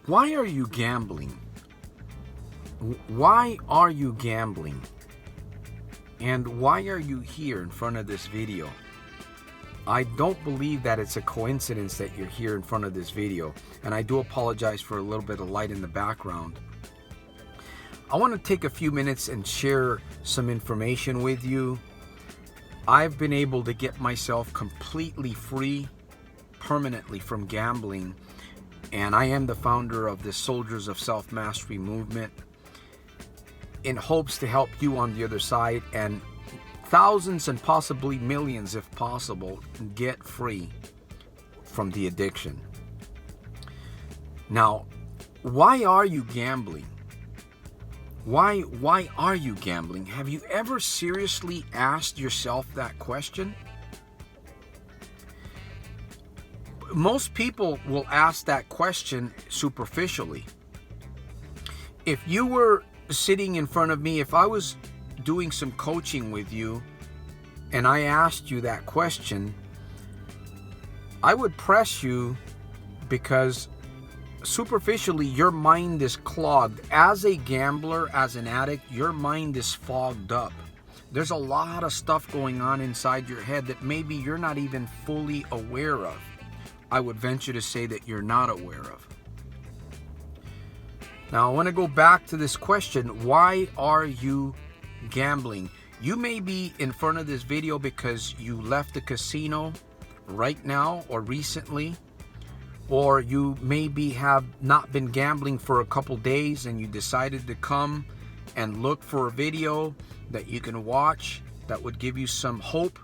Why are you gambling? Why are you gambling? And why are you here in front of this video? I don't believe that it's a coincidence that you're here in front of this video. And I do apologize for a little bit of light in the background. I want to take a few minutes and share some information with you. I've been able to get myself completely free permanently from gambling. And I am the founder of the Soldiers of Self-Mastery movement in hopes to help you on the other side and thousands and possibly millions, if possible, get free from the addiction. Now, why are you gambling? Why are you gambling? Have you ever seriously asked yourself that question? Most people will ask that question superficially. If you were sitting in front of me, if I was doing some coaching with you and I asked you that question, I would press you because superficially your mind is clogged. As a gambler, as an addict, your mind is fogged up. There's a lot of stuff going on inside your head that maybe you're not even fully aware of. I would venture to say that you're not aware of. Now, I want to go back to this question. Why are you gambling? You may be in front of this video because you left the casino right now or recently, or you maybe have not been gambling for a couple days and you decided to come and look for a video that you can watch that would give you some hope,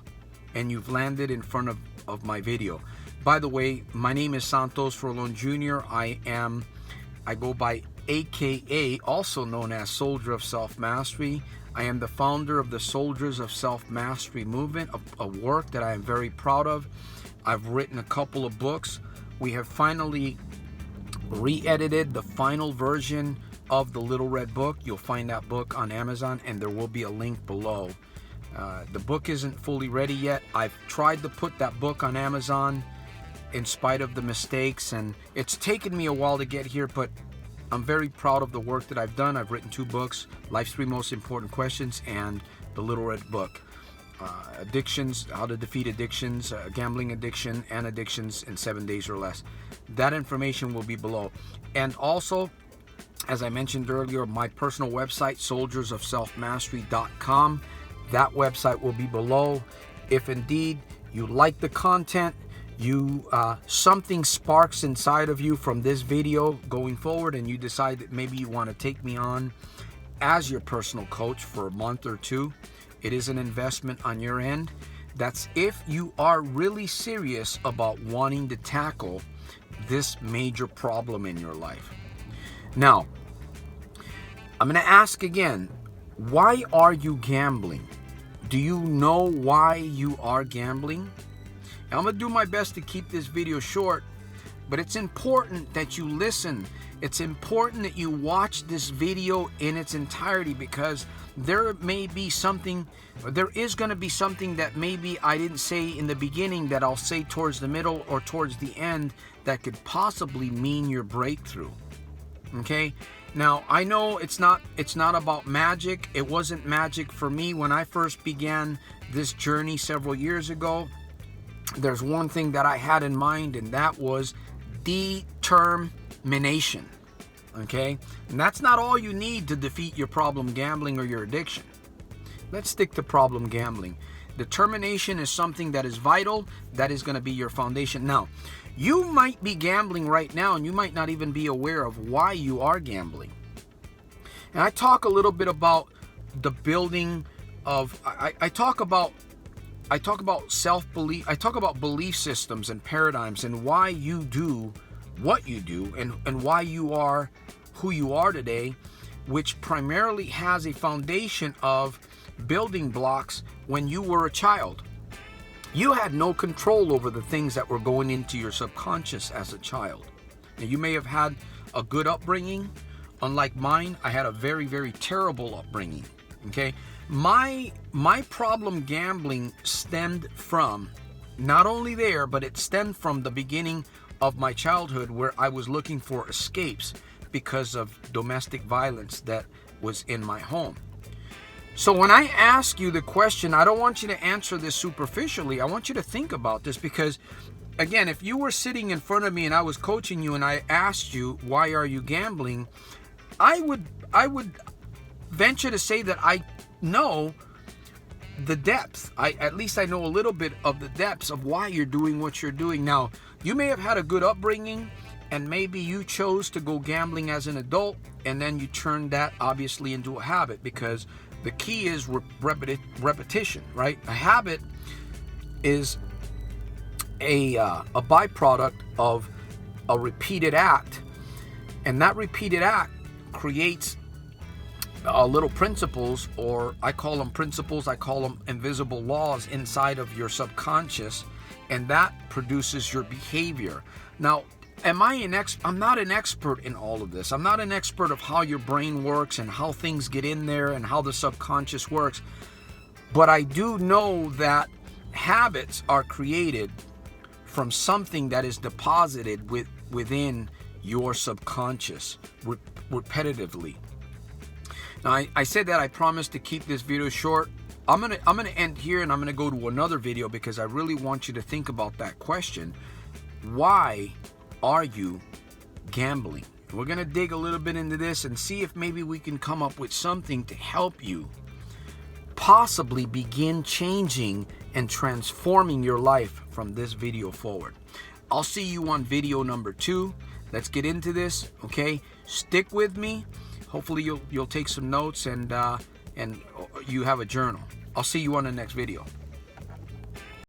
and you've landed in front of my video. By the way, my name is Santos Rolon Jr. I go by AKA, also known as Soldier of Self-Mastery. I am the founder of the Soldiers of Self-Mastery movement, a work that I am very proud of. I've written a couple of books. We have finally re-edited the final version of the Little Red Book. You'll find that book on Amazon, and there will be a link below. The book isn't fully ready yet. I've tried to put that book on Amazon in spite of the mistakes, and it's taken me a while to get here, but I'm very proud of the work that I've done. I've written 2 books, Life's 3 Most Important Questions and the Little Red Book. Addictions, How to Defeat Addictions, Gambling Addiction, and Addictions in 7 days or less. That information will be below. And also, as I mentioned earlier, my personal website, soldiersofselfmastery.com. That website will be below. If indeed you like the content, something sparks inside of you from this video going forward, and you decide that maybe you want to take me on as your personal coach for a month or 2, it is an investment on your end. That's if you are really serious about wanting to tackle this major problem in your life. Now, I'm going to ask again, why are you gambling? Do you know why you are gambling? I'm going to do my best to keep this video short, but it's important that you listen. It's important that you watch this video in its entirety, because there is going to be something that maybe I didn't say in the beginning that I'll say towards the middle or towards the end that could possibly mean your breakthrough. Okay? Now, I know it's not about magic. It wasn't magic for me when I first began this journey several years ago. There's one thing that I had in mind, and that was determination. Okay? And that's not all you need to defeat your problem gambling or your addiction. Let's stick to problem gambling. Determination is something that is vital. That is going to be your foundation. Now, you might be gambling right now, and you might not even be aware of why you are gambling. And I talk a little bit about the building of, I talk about self-belief. I talk about belief systems and paradigms and why you do what you do and why you are who you are today, which primarily has a foundation of building blocks when you were a child. You had no control over the things that were going into your subconscious as a child. Now, you may have had a good upbringing. Unlike mine, I had a very, very terrible upbringing. Okay? My problem gambling stemmed from, not only there, but it stemmed from the beginning of my childhood where I was looking for escapes because of domestic violence that was in my home. So when I ask you the question, I don't want you to answer this superficially. I want you to think about this, because again, if you were sitting in front of me and I was coaching you and I asked you, why are you gambling? I would venture to say that I know the depth. At least I know a little bit of the depths of why you're doing what you're doing. Now, you may have had a good upbringing, and maybe you chose to go gambling as an adult, and then you turned that obviously into a habit, because the key is repetition, right? A habit is a byproduct of a repeated act, and that repeated act creates little principles, or I call them principles, I call them invisible laws inside of your subconscious, and that produces your behavior. Now, I'm not an expert in all of this. I'm not an expert of how your brain works and how things get in there and how the subconscious works. But I do know that habits are created from something that is deposited within your subconscious repetitively. Now, I said that I promised to keep this video short. I'm gonna end here, and I'm gonna go to another video, because I really want you to think about that question. Why are you gambling? We're gonna dig a little bit into this and see if maybe we can come up with something to help you possibly begin changing and transforming your life from this video forward. I'll see you on video number 2. Let's get into this, okay? Stick with me. Hopefully you'll take some notes, and you have a journal. I'll see you on the next video.